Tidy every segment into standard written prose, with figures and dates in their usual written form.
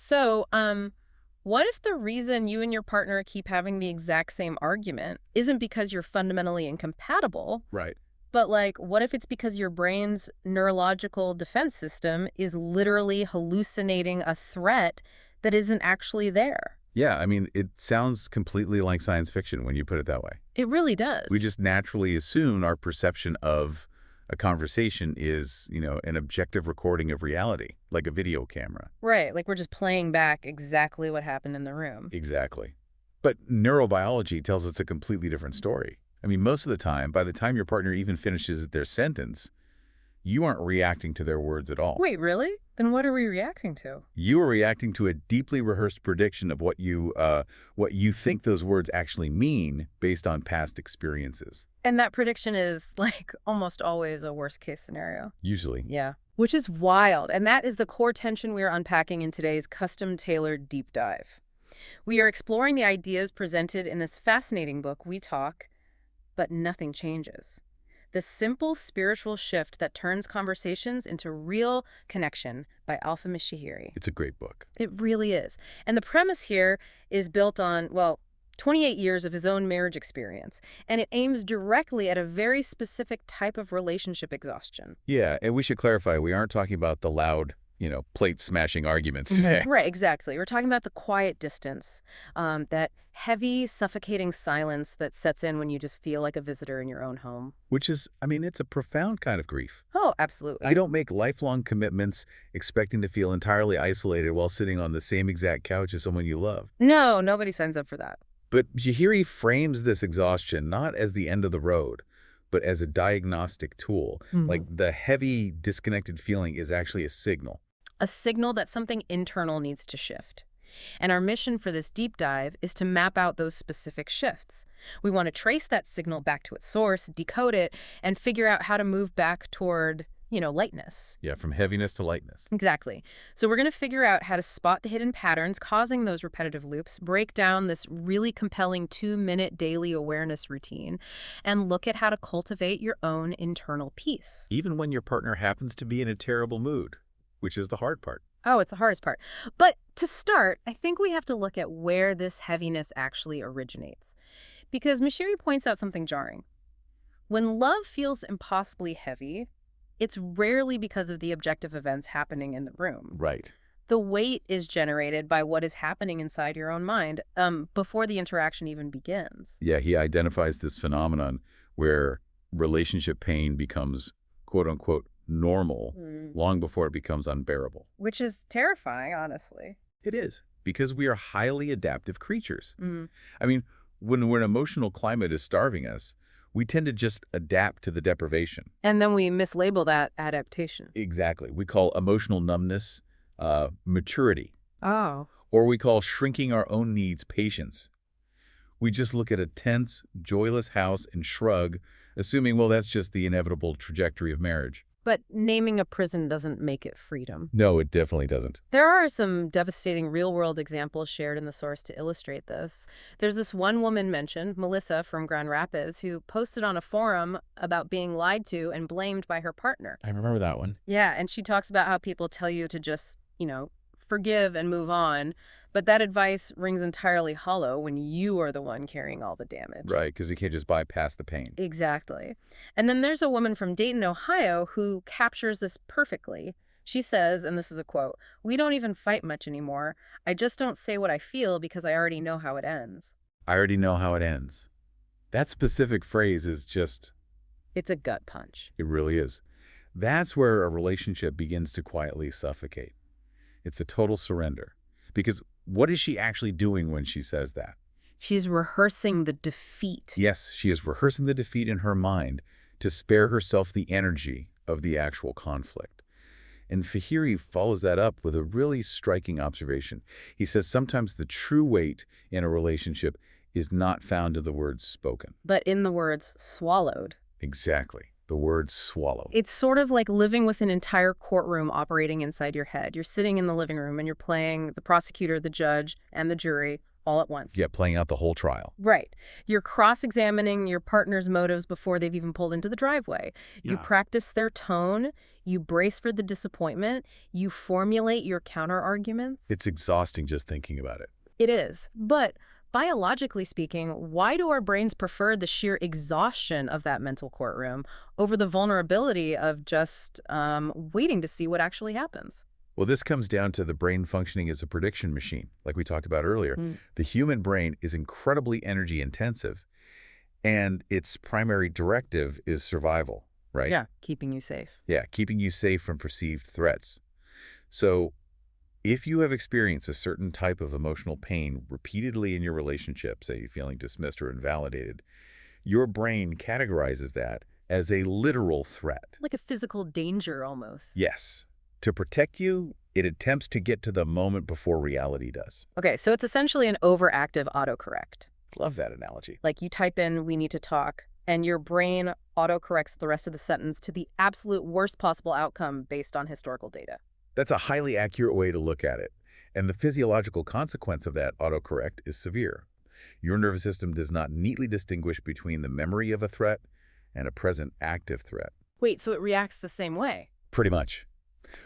So, what if the reason you and your partner keep having the exact same argument isn't because you're fundamentally incompatible, Right. but like, what if it's because your brain's neurological defense system is literally hallucinating a threat that isn't actually there? Yeah, I mean, it sounds completely like science fiction when you put it that way. It really We does. just naturally assume our perception of a conversation is, an objective recording of reality, like a video camera. Right, like we're just playing back exactly what happened in the room. Exactly. But neurobiology tells us a completely different story. I mean, most of the time, by the time your partner even finishes their sentence, you aren't reacting to their words at all. Wait, really? Then what are we reacting to? You are reacting to a deeply rehearsed prediction of what you think those words actually mean based on past experiences. And that prediction is like almost always a worst case scenario. Usually. Yeah. Which is wild. And that is the core tension we are unpacking in today's custom tailored deep dive. We are exploring the ideas presented in this fascinating book, We Talk, but Nothing Changes. The simple spiritual shift that turns conversations into real connection by Alpha Mishihiri. It's a great book. It really is. And the premise here is built on, well, 28 years of his own marriage experience, and it aims directly at a very specific type of relationship exhaustion. Yeah, and we should clarify, we aren't talking about the loud, plate-smashing arguments today. Right, exactly. We're talking about the quiet distance, that heavy, suffocating silence that sets in when you just feel like a visitor in your own home. Which is, I mean, it's a profound kind of grief. Oh, absolutely. You don't make lifelong commitments expecting to feel entirely isolated while sitting on the same exact couch as someone you love. No, nobody signs up for that. But Yahiri frames this exhaustion not as the end of the road, but as a diagnostic tool. Like the heavy, disconnected feeling is actually a signal. A signal that something internal needs to shift. And our mission for this deep dive is to map out those specific shifts. We want to trace that signal back to its source, decode it, and figure out how to move back toward, lightness. Yeah, from heaviness to lightness. Exactly. So we're going to figure out how to spot the hidden patterns causing those repetitive loops, break down this really compelling 2-minute daily awareness routine, and look at how to cultivate your own internal peace. Even when your partner happens to be in a terrible mood, which is the hard part. Oh, it's the hardest part. But to start, I think we have to look at where this heaviness actually originates. Because Mishiri points out something jarring. When love feels impossibly heavy, it's rarely because of the objective events happening in the room. Right. The weight is generated by what is happening inside your own mind before the interaction even begins. Yeah, he identifies this phenomenon where relationship pain becomes, quote unquote, normal long before it becomes unbearable. Which is terrifying, honestly. It is, because we are highly adaptive creatures. Mm. I mean, when an emotional climate is starving us, we tend to just adapt to the deprivation. And then we mislabel that adaptation. Exactly. We call emotional numbness maturity, Oh. or we call shrinking our own needs patience. We just look at a tense, joyless house and shrug, assuming, well, that's just the inevitable trajectory of marriage. But naming a prison doesn't make it freedom. No, it definitely doesn't. There are some devastating real-world examples shared in the source to illustrate this. There's this one woman mentioned, Melissa from Grand Rapids, who posted on a forum about being lied to and blamed by her partner. I remember that one. Yeah, and she talks about how people tell you to just, forgive and move on, but that advice rings entirely hollow when you are the one carrying all the damage. Right, because you can't just bypass the pain. Exactly. And then there's a woman from Dayton, Ohio, who captures this perfectly. She says, and this is a quote, "We don't even fight much anymore. I just don't say what I feel because I already know how it ends." I already know how it ends. That specific phrase is just, It's a gut punch. it really is. That's where a relationship begins to quietly suffocate. It's a total surrender. Because what is she actually doing when she says that? She's rehearsing the defeat. Yes, she is rehearsing the defeat in her mind to spare herself the energy of the actual conflict. And Fahiri follows that up with a really striking observation. He says sometimes the true weight in a relationship is not found in the words spoken. But in the words swallowed. Exactly. The word swallow. It's sort of like living with an entire courtroom operating inside your head. You're sitting in the living room and you're playing the prosecutor, the judge, and the jury all at once. Yeah, playing out the whole trial. Right. You're cross-examining your partner's motives before they've even pulled into the driveway. You Yeah. practice their tone, you brace for the disappointment, you formulate your counter-arguments. It's exhausting just thinking about it. It is. But biologically speaking, why do our brains prefer the sheer exhaustion of that mental courtroom over the vulnerability of just waiting to see what actually happens? Well, this comes down to the brain functioning as a prediction machine, like we talked about earlier. Mm. The human brain is incredibly energy intensive, and its primary directive is survival, right? Yeah, keeping you safe. Yeah, keeping you safe from perceived threats. So if you have experienced a certain type of emotional pain repeatedly in your relationship, say feeling dismissed or invalidated, your brain categorizes that as a literal threat. Like a physical danger almost. Yes. To protect you, it attempts to get to the moment before reality does. Okay, so it's essentially an overactive autocorrect. Love that analogy. Like you type in, "we need to talk," and your brain autocorrects the rest of the sentence to the absolute worst possible outcome based on historical data. That's a highly accurate way to look at it. And the physiological consequence of that autocorrect is severe. Your nervous system does not neatly distinguish between the memory of a threat and a present active threat. Wait, so it reacts the same way? Pretty much.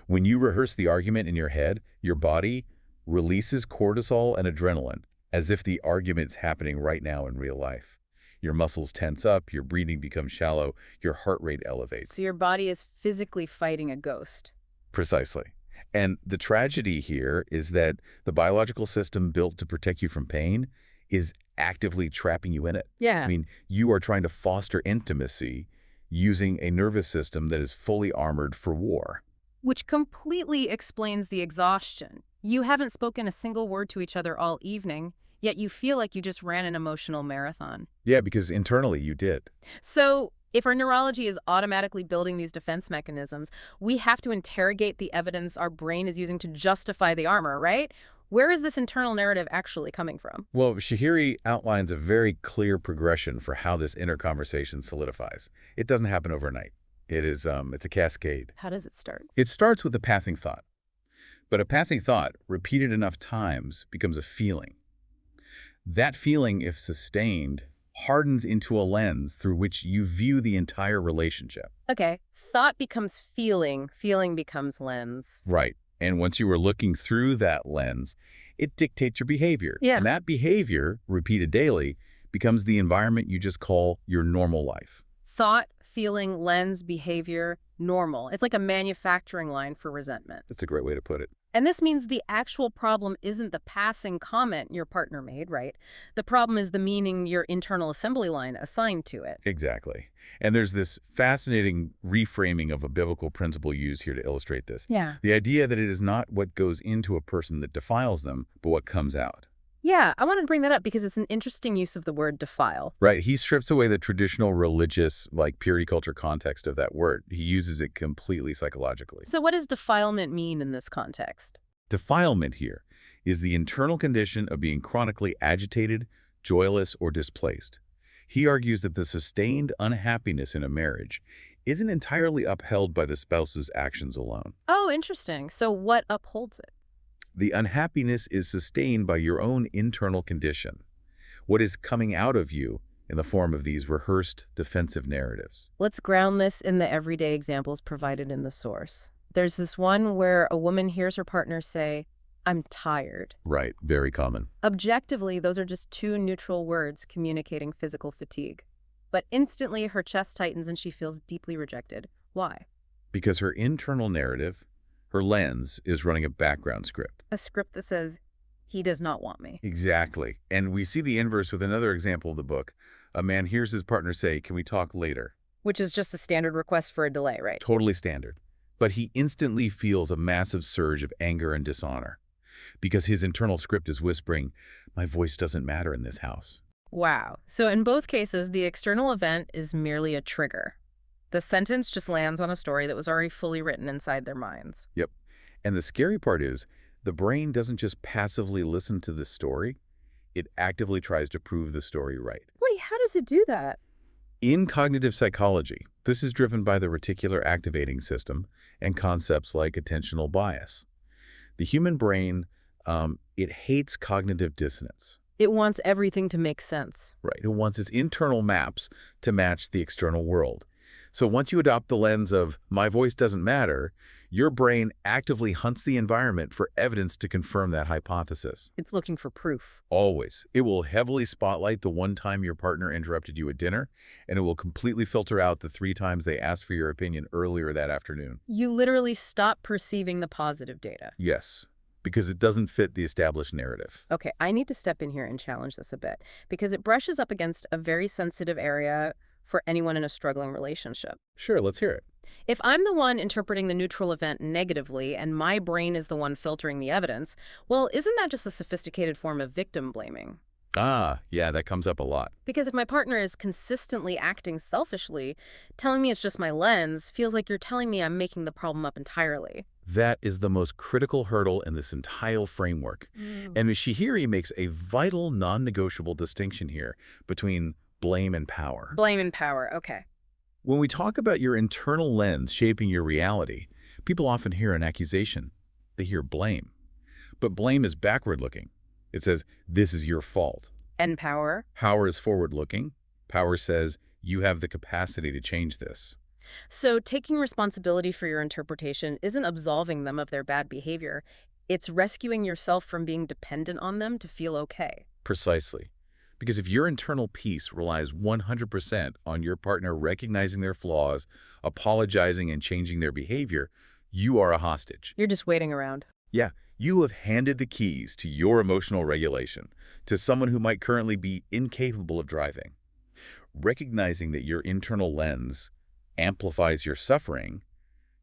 When you rehearse the argument in your head, your body releases cortisol and adrenaline as if the argument's happening right now in real life. Your muscles tense up, your breathing becomes shallow, your heart rate elevates. So your body is physically fighting a ghost. Precisely. And the tragedy here is that the biological system built to protect you from pain is actively trapping you in it. Yeah. I mean, you are trying to foster intimacy using a nervous system that is fully armored for war. Which completely explains the exhaustion. You haven't spoken a single word to each other all evening, yet you feel like you just ran an emotional marathon. Yeah, because internally you did. So if our neurology is automatically building these defense mechanisms, we have to interrogate the evidence our brain is using to justify the armor, right? Where is this internal narrative actually coming from? Well, Shahiri outlines a very clear progression for how this inner conversation solidifies. It doesn't happen overnight. It's a cascade. How does it start? It starts with a passing thought. But a passing thought, repeated enough times, becomes a feeling. That feeling, if sustained, hardens into a lens through which you view the entire relationship. Okay, thought becomes feeling, feeling becomes lens. Right. And once you are looking through that lens, it dictates your behavior. Yeah. And that behavior, repeated daily, becomes the environment you just call your normal life. Thought, feeling, lens, behavior, normal. It's like a manufacturing line for resentment. That's a great way to put it. And this means the actual problem isn't the passing comment your partner made, right? The problem is the meaning your internal assembly line assigned to it. Exactly. And there's this fascinating reframing of a biblical principle used here to illustrate this. Yeah. The idea that it is not what goes into a person that defiles them, but what comes out. Yeah, I wanted to bring that up because it's an interesting use of the word defile. Right. He strips away the traditional religious, like purity culture context of that word. He uses it completely psychologically. So what does defilement mean in this context? Defilement here is the internal condition of being chronically agitated, joyless, or displaced. He argues that the sustained unhappiness in a marriage isn't entirely upheld by the spouse's actions alone. Oh, interesting. So what upholds it? The unhappiness is sustained by your own internal condition, what is coming out of you in the form of these rehearsed defensive narratives. Let's ground this in the everyday examples provided in the source. There's this one where a woman hears her partner say, "I'm tired." Right, very common. Objectively, those are just two neutral words communicating physical fatigue. But instantly, her chest tightens and she feels deeply rejected. Why? Because her internal narrative, her lens, is running a background script. A script that says, "He does not want me." Exactly. And we see the inverse with another example of the book. A man hears his partner say, "Can we talk later?" Which is just a standard request for a delay, right? Totally standard. But he instantly feels a massive surge of anger and dishonor because his internal script is whispering, "My voice doesn't matter in this house." Wow. So in both cases, the external event is merely a trigger. The sentence just lands on a story that was already fully written inside their minds. Yep. And the scary part is, the brain doesn't just passively listen to the story, it actively tries to prove the story right. Wait, how does it do that? In cognitive psychology, this is driven by the reticular activating system and concepts like attentional bias. The human brain, it hates cognitive dissonance. It wants everything to make sense. Right. It wants its internal maps to match the external world. So once you adopt the lens of my voice doesn't matter, your brain actively hunts the environment for evidence to confirm that hypothesis. It's looking for proof. Always. It will heavily spotlight the one time your partner interrupted you at dinner, and it will completely filter out the 3 times they asked for your opinion earlier that afternoon. You literally stop perceiving the positive data. Yes, because it doesn't fit the established narrative. Okay, I need to step in here and challenge this a bit because it brushes up against a very sensitive area for anyone in a struggling relationship. Sure, let's hear it. If I'm the one interpreting the neutral event negatively and my brain is the one filtering the evidence, well, isn't that just a sophisticated form of victim blaming? Ah, yeah, that comes up a lot. Because if my partner is consistently acting selfishly, telling me it's just my lens feels like you're telling me I'm making the problem up entirely. That is the most critical hurdle in this entire framework. And Shihiri makes a vital, non-negotiable distinction here between blame and power. Blame and power, okay. When we talk about your internal lens shaping your reality, people often hear an accusation. They hear blame. But blame is backward-looking. It says, this is your fault. And power? Power is forward-looking. Power says, you have the capacity to change this. So taking responsibility for your interpretation isn't absolving them of their bad behavior. It's rescuing yourself from being dependent on them to feel okay. Precisely. Because if your internal peace relies 100% on your partner recognizing their flaws, apologizing, and changing their behavior, you are a hostage. You're just waiting around. Yeah, you have handed the keys to your emotional regulation to someone who might currently be incapable of driving. Recognizing that your internal lens amplifies your suffering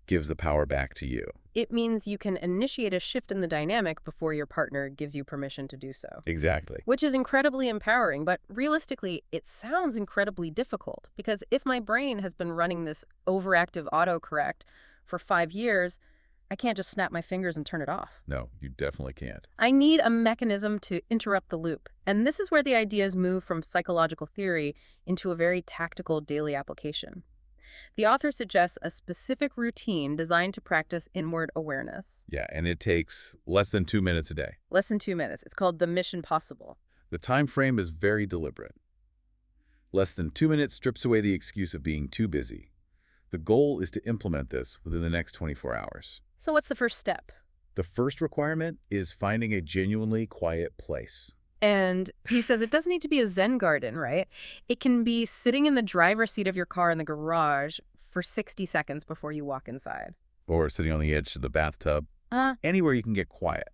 gives the power back to you. It means you can initiate a shift in the dynamic before your partner gives you permission to do so. Exactly. Which is incredibly empowering, but realistically, it sounds incredibly difficult because if my brain has been running this overactive autocorrect for 5 years, I can't just snap my fingers and turn it off. No, you definitely can't. I need a mechanism to interrupt the loop. And this is where the ideas move from psychological theory into a very tactical daily application. The author suggests a specific routine designed to practice inward awareness. Yeah, and it takes less than 2 minutes a day. Less than 2 minutes. It's called the Mission Possible. The time frame is very deliberate. Less than 2 minutes strips away the excuse of being too busy. The goal is to implement this within the next 24 hours. So what's the first step? The first requirement is finding a genuinely quiet place. And he says it doesn't need to be a Zen garden, right? It can be sitting in the driver's seat of your car in the garage for 60 seconds before you walk inside. Or sitting on the edge of the bathtub. Anywhere you can get quiet.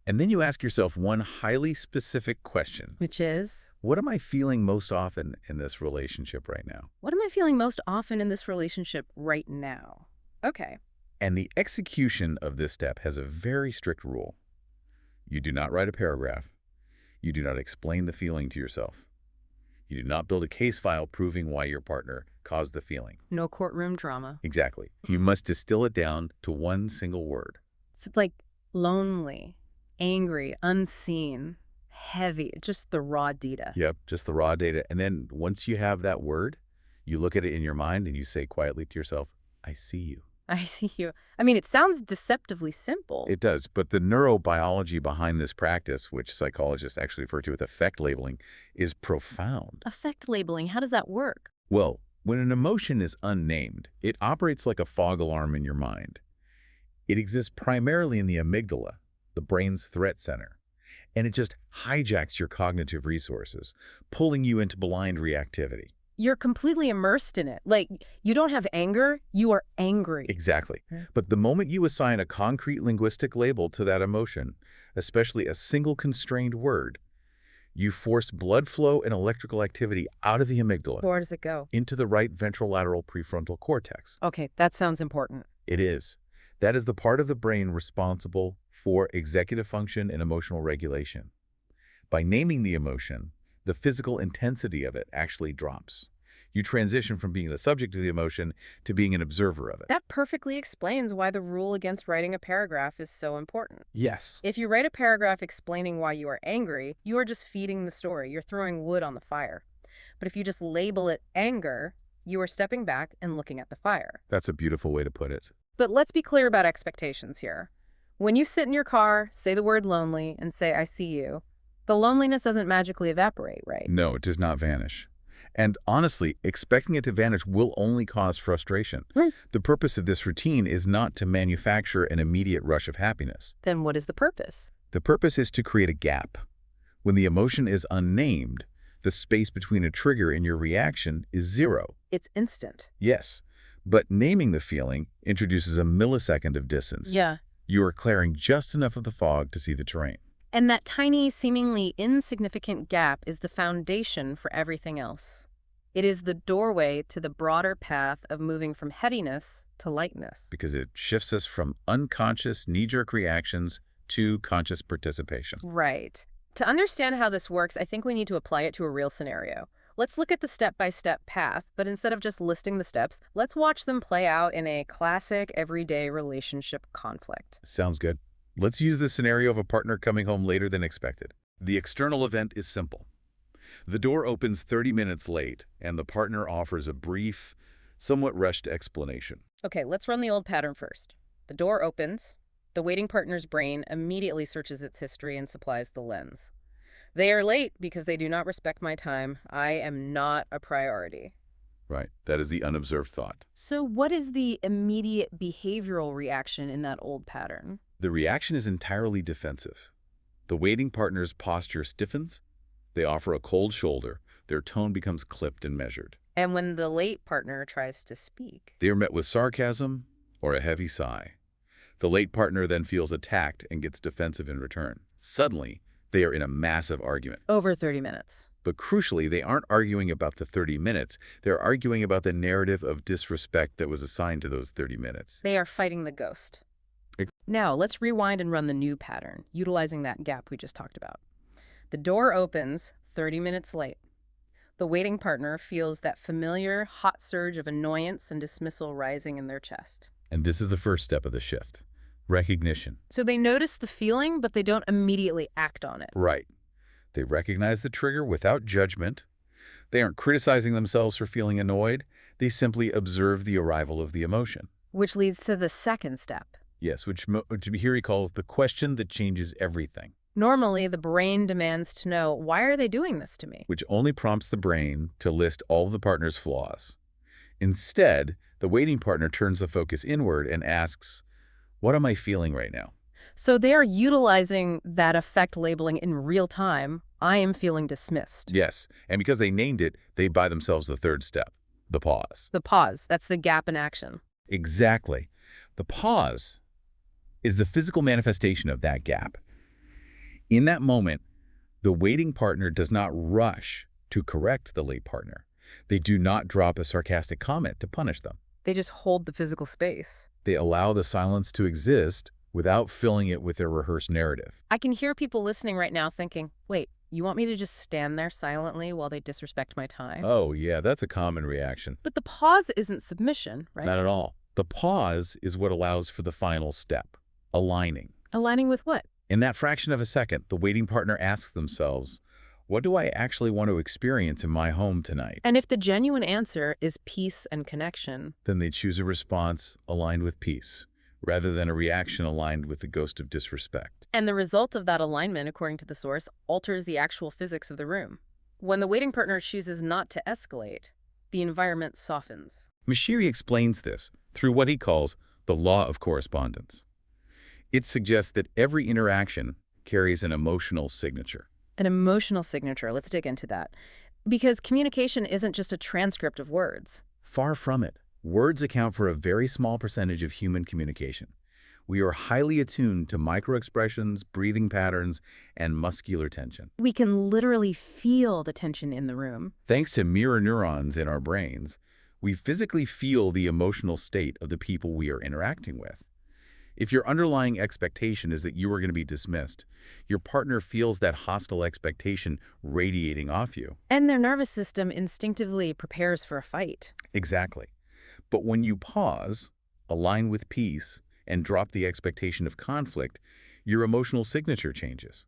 And then you ask yourself one highly specific question. Which is? What am I feeling most often in this relationship right now? What am I feeling most often in this relationship right now? Okay. And the execution of this step has a very strict rule. You do not write a paragraph. You do not explain the feeling to yourself. You do not build a case file proving why your partner caused the feeling. No courtroom drama. Exactly. You must distill it down to one single word. It's like lonely, angry, unseen, heavy, just the raw data. Yep, just the raw data. And then once you have that word, you look at it in your mind and you say quietly to yourself, I see you. I see you. I mean, it sounds deceptively simple. It does, but the neurobiology behind this practice, which psychologists actually refer to as affect labeling, is profound. Affect labeling, how does that work? Well, when an emotion is unnamed, it operates like a fog alarm in your mind. It exists primarily in the amygdala, the brain's threat center, and it just hijacks your cognitive resources, pulling you into blind reactivity. You're completely immersed in it. Like, you don't have anger, you are angry. Exactly. But the moment you assign a concrete linguistic label to that emotion, especially a single constrained word, you force blood flow and electrical activity out of the amygdala. Where does it go? Into the right ventrolateral prefrontal cortex. Okay, that sounds important. It is. That is the part of the brain responsible for executive function and emotional regulation. By naming the emotion, the physical intensity of it actually drops. You transition from being the subject of the emotion to being an observer of it. That perfectly explains why the rule against writing a paragraph is so important. Yes. If you write a paragraph explaining why you are angry, you are just feeding the story. You're throwing wood on the fire. But if you just label it anger, you are stepping back and looking at the fire. That's a beautiful way to put it. But let's be clear about expectations here. When you sit in your car, say the word lonely, and say, I see you, The loneliness doesn't magically evaporate, right? No, it does not vanish. And honestly, expecting it to vanish will only cause frustration. Hmm. The purpose of this routine is not to manufacture an immediate rush of happiness. Then what is the purpose? The purpose is to create a gap. When the emotion is unnamed, the space between a trigger and your reaction is zero. It's instant. Yes, but naming the feeling introduces a millisecond of distance. Yeah. You are clearing just enough of the fog to see the terrain. And that tiny, seemingly insignificant gap is the foundation for everything else. It is the doorway to the broader path of moving from heaviness to lightness. Because it shifts us from unconscious knee-jerk reactions to conscious participation. Right. To understand how this works, I think we need to apply it to a real scenario. Let's look at the step-by-step path, but instead of just listing the steps, let's watch them play out in a classic, everyday relationship conflict. Sounds good. Let's use the scenario of a partner coming home later than expected. The external event is simple. The door opens 30 minutes late, and the partner offers a brief, somewhat rushed explanation. Okay, let's run the old pattern first. The door opens. The waiting partner's brain immediately searches its history and supplies the lens. They are late because they do not respect my time. I am not a priority. Right. That is the unobserved thought. So what is the immediate behavioral reaction in that old pattern? The reaction is entirely defensive. The waiting partner's posture stiffens. They offer a cold shoulder. Their tone becomes clipped and measured. And when the late partner tries to speak? They are met with sarcasm or a heavy sigh. The late partner then feels attacked and gets defensive in return. Suddenly, they are in a massive argument. Over 30 minutes. But crucially, they aren't arguing about the 30 minutes. They're arguing about the narrative of disrespect that was assigned to those 30 minutes. They are fighting the ghost. Now, let's rewind and run the new pattern, utilizing that gap we just talked about. The door opens 30 minutes late. The waiting partner feels that familiar, hot surge of annoyance and dismissal rising in their chest. And this is the first step of the shift. Recognition. So they notice the feeling, but they don't immediately act on it. Right. They recognize the trigger without judgment. They aren't criticizing themselves for feeling annoyed. They simply observe the arrival of the emotion. Which leads to the second step. Yes, which here he calls the question that changes everything. Normally, the brain demands to know, why are they doing this to me? Which only prompts the brain to list all of the partner's flaws. Instead, the waiting partner turns the focus inward and asks, what am I feeling right now? So they are utilizing that effect labeling in real time. I am feeling dismissed. Yes, and because they named it, they buy themselves the third step, the pause. The pause, that's the gap in action. Exactly. The pause is the physical manifestation of that gap. In that moment, the waiting partner does not rush to correct the late partner. They do not drop a sarcastic comment to punish them. They just hold the physical space. They allow the silence to exist without filling it with their rehearsed narrative. I can hear people listening right now thinking, wait, you want me to just stand there silently while they disrespect my time? Oh, yeah, that's a common reaction. But the pause isn't submission, right? Not at all. The pause is what allows for the final step, aligning. Aligning with what? In that fraction of a second, the waiting partner asks themselves, what do I actually want to experience in my home tonight? And if the genuine answer is peace and connection, then they choose a response aligned with peace, rather than a reaction aligned with the ghost of disrespect. and the result of that alignment, according to the source, alters the actual physics of the room. When the waiting partner chooses not to escalate, the environment softens. Mashiri explains this through what he calls the law of correspondence. It suggests that every interaction carries an emotional signature. An emotional signature, let's dig into that. Because communication isn't just a transcript of words. Far from it. Words account for a very small percentage of human communication. We are highly attuned to microexpressions, breathing patterns, and muscular tension. We can literally feel the tension in the room. Thanks to mirror neurons in our brains, we physically feel the emotional state of the people we are interacting with. If your underlying expectation is that you are going to be dismissed, your partner feels that hostile expectation radiating off you. And their nervous system instinctively prepares for a fight. Exactly. But when you pause, align with peace, and drop the expectation of conflict, your emotional signature changes.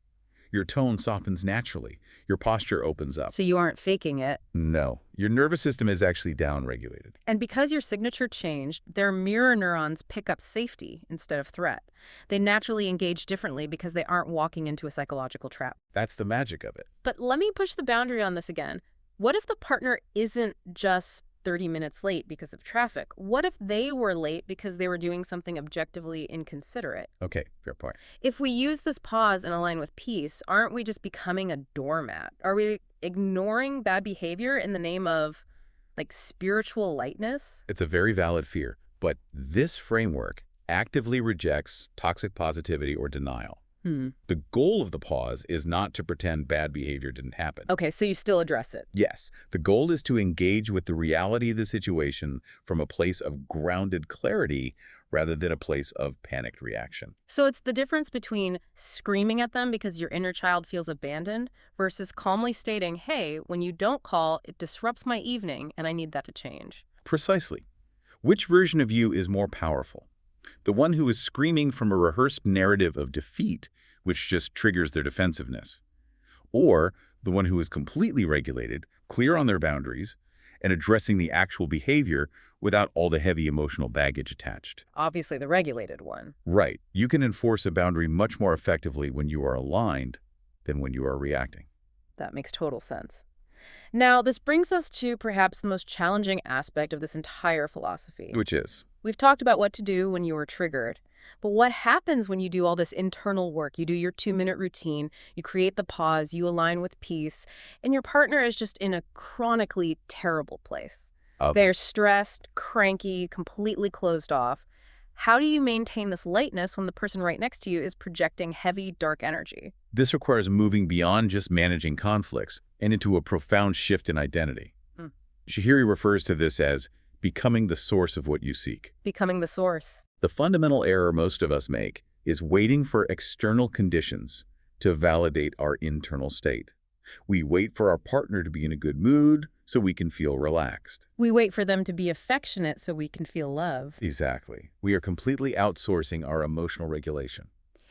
Your tone softens naturally. Your posture opens up. So you aren't faking it. No, your nervous system is actually downregulated. And because your signature changed, their mirror neurons pick up safety instead of threat. They naturally engage differently because they aren't walking into a psychological trap. That's the magic of it. But let me push the boundary on this again. What if the partner isn't just 30 minutes late because of traffic? What if they were late because they were doing something objectively inconsiderate? Okay, fair point. If we use this pause and align with peace, aren't we just becoming a doormat? Are we ignoring bad behavior in the name of, like, spiritual lightness? It's a very valid fear, but this framework actively rejects toxic positivity or denial. The goal of the pause is not to pretend bad behavior didn't happen. Okay, so you still address it. Yes, the goal is to engage with the reality of the situation from a place of grounded clarity rather than a place of panicked reaction. So it's the difference between screaming at them because your inner child feels abandoned versus calmly stating, hey, when you don't call, it disrupts my evening and I need that to change. Precisely. Which version of you is more powerful? The one who is screaming from a rehearsed narrative of defeat, which just triggers their defensiveness. Or the one who is completely regulated, clear on their boundaries, and addressing the actual behavior without all the heavy emotional baggage attached. Obviously the regulated one. Right. You can enforce a boundary much more effectively when you are aligned than when you are reacting. That makes total sense. Now, this brings us to perhaps the most challenging aspect of this entire philosophy. Which is? We've talked about what to do when you are triggered. But what happens when you do all this internal work? You do your 2-minute routine, you create the pause, you align with peace, and your partner is just in a chronically terrible place. They're stressed, cranky, completely closed off. How do you maintain this lightness when the person right next to you is projecting heavy, dark energy? This requires moving beyond just managing conflicts and into a profound shift in identity. Shahiri refers to this as becoming the source of what you seek. Becoming the source. The fundamental error most of us make is waiting for external conditions to validate our internal state. We wait for our partner to be in a good mood so we can feel relaxed. We wait for them to be affectionate so we can feel love. Exactly. We are completely outsourcing our emotional regulation.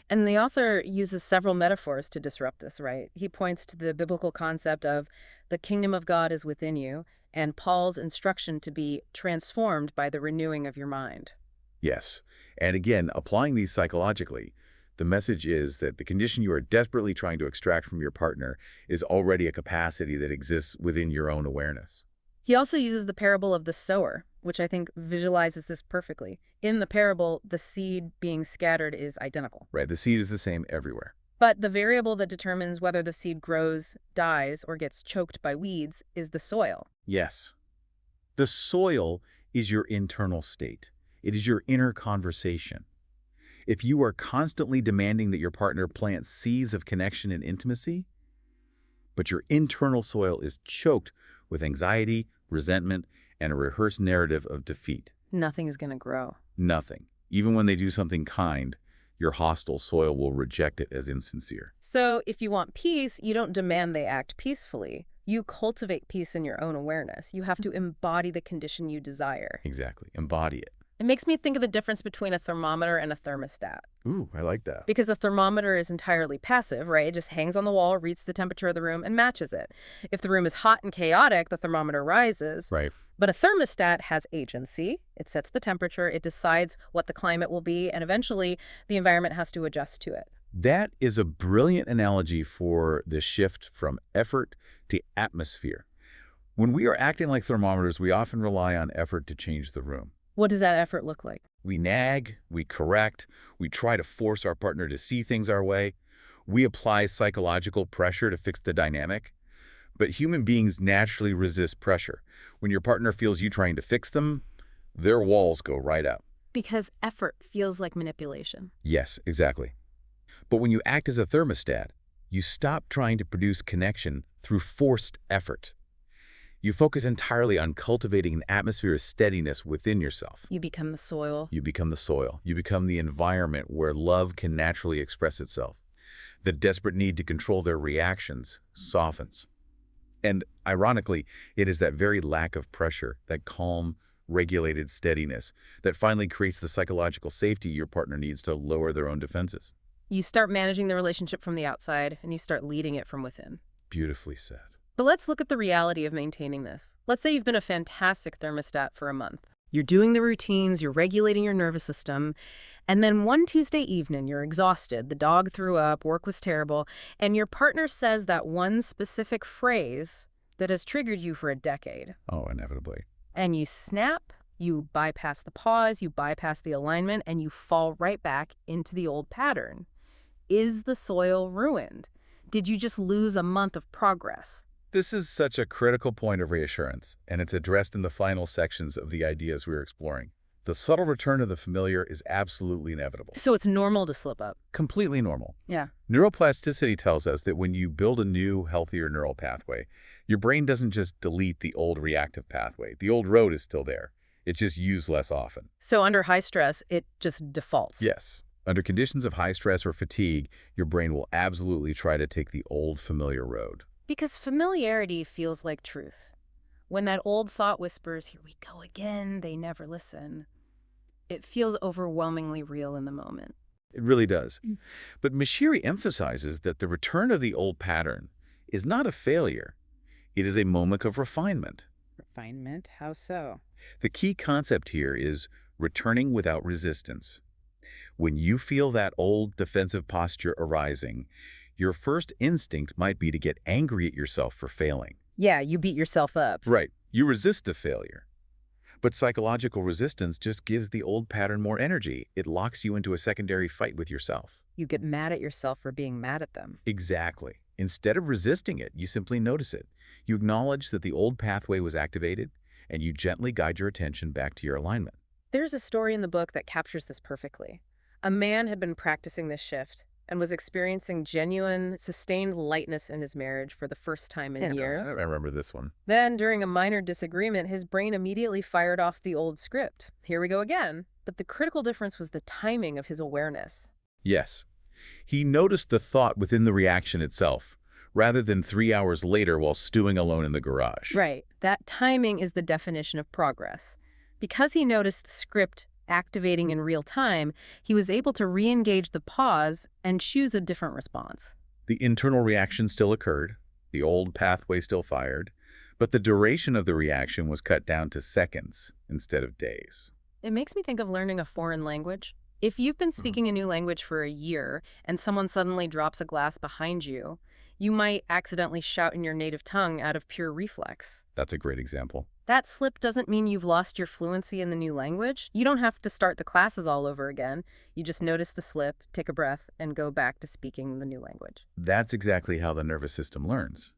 And the author uses several metaphors to disrupt this, right? He points to the biblical concept of the kingdom of God is within you, and Paul's instruction to be transformed by the renewing of your mind. Yes. And again, applying these psychologically, the message is that the condition you are desperately trying to extract from your partner is already a capacity that exists within your own awareness. He also uses the parable of the sower, which I think visualizes this perfectly. In the parable, the seed being scattered is identical. Right, the seed is the same everywhere. But the variable that determines whether the seed grows, dies, or gets choked by weeds is the soil. Yes. The soil is your internal state. It is your inner conversation. If you are constantly demanding that your partner plant seeds of connection and intimacy, but your internal soil is choked with anxiety, resentment, and a rehearsed narrative of defeat, Nothing is going to grow. nothing. Even when they do something kind, your hostile soil will reject it as insincere. So if you want peace, you don't demand they act peacefully. You cultivate peace in your own awareness. You have to embody the condition you desire. Exactly. Embody it. It makes me think of the difference between a thermometer and a thermostat. Ooh, I like that. Because a thermometer is entirely passive, right? It just hangs on the wall, reads the temperature of the room, and matches it. If the room is hot and chaotic, the thermometer rises. Right. But a thermostat has agency. It sets the temperature, it decides what the climate will be, and eventually the environment has to adjust to it. That is a brilliant analogy for the shift from effort to atmosphere. When we are acting like thermometers, we often rely on effort to change the room. What does that effort look like? We nag, we correct, we try to force our partner to see things our way. We apply psychological pressure to fix the dynamic. But human beings naturally resist pressure. When your partner feels you trying to fix them, their walls go right up. Because effort feels like manipulation. Yes, exactly. But when you act as a thermostat, you stop trying to produce connection through forced effort. You focus entirely on cultivating an atmosphere of steadiness within yourself. You become the soil. You become the soil. You become the environment where love can naturally express itself. The desperate need to control their reactions softens. And ironically, it is that very lack of pressure, that calm, regulated steadiness, that finally creates the psychological safety your partner needs to lower their own defenses. You start managing the relationship from the outside, and you start leading it from within. Beautifully said. But let's look at the reality of maintaining this. Let's say you've been a fantastic thermostat for a month. You're doing the routines, you're regulating your nervous system, and then one Tuesday evening, you're exhausted, the dog threw up, work was terrible, and your partner says that one specific phrase that has triggered you for a decade. Oh, inevitably. And you snap, you bypass the pause, you bypass the alignment, and you fall right back into the old pattern. Is the soil ruined? Did you just lose a month of progress? This is such a critical point of reassurance, and it's addressed in the final sections of the ideas we're exploring. The subtle return of the familiar is absolutely inevitable. So it's normal to slip up. Completely normal. Yeah. Neuroplasticity tells us that when you build a new, healthier neural pathway, your brain doesn't just delete the old reactive pathway. The old road is still there. It's just used less often. So under high stress, it just defaults. Yes. Under conditions of high stress or fatigue, your brain will absolutely try to take the old, familiar road. Because familiarity feels like truth. When that old thought whispers, here we go again, they never listen. It feels overwhelmingly real in the moment. It really does. But Mashiri emphasizes that the return of the old pattern is not a failure. It is a moment of refinement. Refinement? How so? The key concept here is returning without resistance. When you feel that old defensive posture arising, your first instinct might be to get angry at yourself for failing. Yeah, you beat yourself up. Right. You resist the failure. But psychological resistance just gives the old pattern more energy. It locks you into a secondary fight with yourself. You get mad at yourself for being mad at them. Exactly. Instead of resisting it, you simply notice it. You acknowledge that the old pathway was activated, and you gently guide your attention back to your alignment. There's a story in the book that captures this perfectly. A man had been practicing this shift and was experiencing genuine, sustained lightness in his marriage for the first time in years. I remember this one. Then, during a minor disagreement, his brain immediately fired off the old script. Here we go again. But the critical difference was the timing of his awareness. Yes. He noticed the thought within the reaction itself, rather than 3 hours later while stewing alone in the garage. Right. That timing is the definition of progress. Because he noticed the script activating in real time, he was able to re-engage the pause and choose a different response. The internal reaction still occurred, the old pathway still fired, but the duration of the reaction was cut down to seconds instead of days. It makes me think of learning a foreign language. If you've been speaking a new language for a year and someone suddenly drops a glass behind you, you might accidentally shout in your native tongue out of pure reflex. That's a great example. That slip doesn't mean you've lost your fluency in the new language. You don't have to start the classes all over again. You just notice the slip, take a breath, and go back to speaking the new language. That's exactly how the nervous system learns.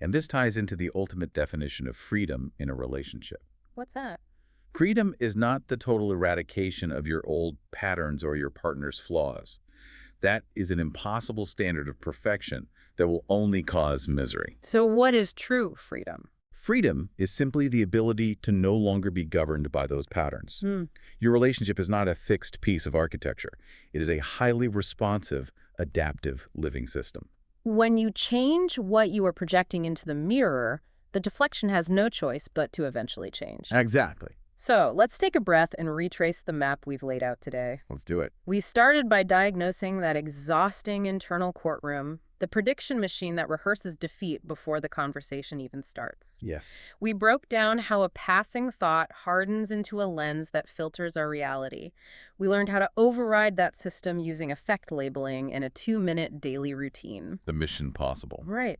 And this ties into the ultimate definition of freedom in a relationship. What's that? Freedom is not the total eradication of your old patterns or your partner's flaws. That is an impossible standard of perfection that will only cause misery. So what is true freedom? Freedom is simply the ability to no longer be governed by those patterns. Your relationship is not a fixed piece of architecture. It is a highly responsive, adaptive living system. When you change what you are projecting into the mirror, the deflection has no choice but to eventually change. Exactly. So let's take a breath and retrace the map we've laid out today. Let's do it. We started by diagnosing that exhausting internal courtroom, the prediction machine that rehearses defeat before the conversation even starts. Yes. We broke down how a passing thought hardens into a lens that filters our reality. We learned how to override that system using effect labeling in a 2-minute daily routine. The mission possible. Right.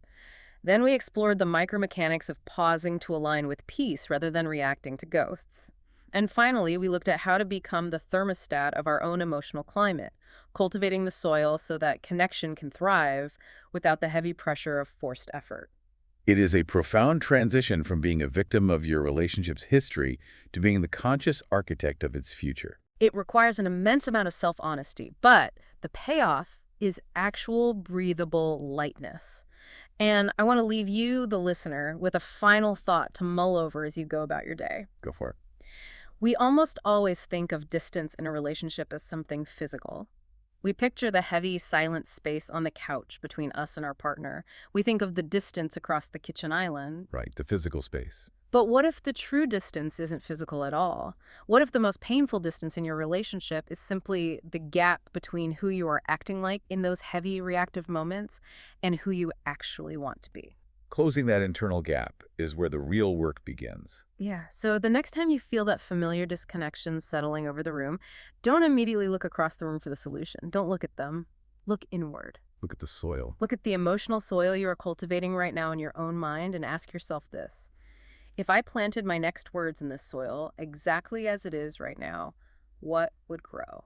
Then we explored the micromechanics of pausing to align with peace rather than reacting to ghosts. And finally, we looked at how to become the thermostat of our own emotional climate, cultivating the soil so that connection can thrive without the heavy pressure of forced effort. It is a profound transition from being a victim of your relationship's history to being the conscious architect of its future. It requires an immense amount of self-honesty, but the payoff is actual breathable lightness. And I want to leave you, the listener, with a final thought to mull over as you go about your day. Go for it. We almost always think of distance in a relationship as something physical. We picture the heavy, silent space on the couch between us and our partner. We think of the distance across the kitchen island. Right, the physical space. But what if the true distance isn't physical at all? What if the most painful distance in your relationship is simply the gap between who you are acting like in those heavy reactive moments and who you actually want to be? Closing that internal gap is where the real work begins. Yeah, so the next time you feel that familiar disconnection settling over the room, don't immediately look across the room for the solution. Don't look at them. Look inward. Look at the soil. Look at the emotional soil you are cultivating right now in your own mind and ask yourself this. If I planted my next words in this soil exactly as it is right now, what would grow?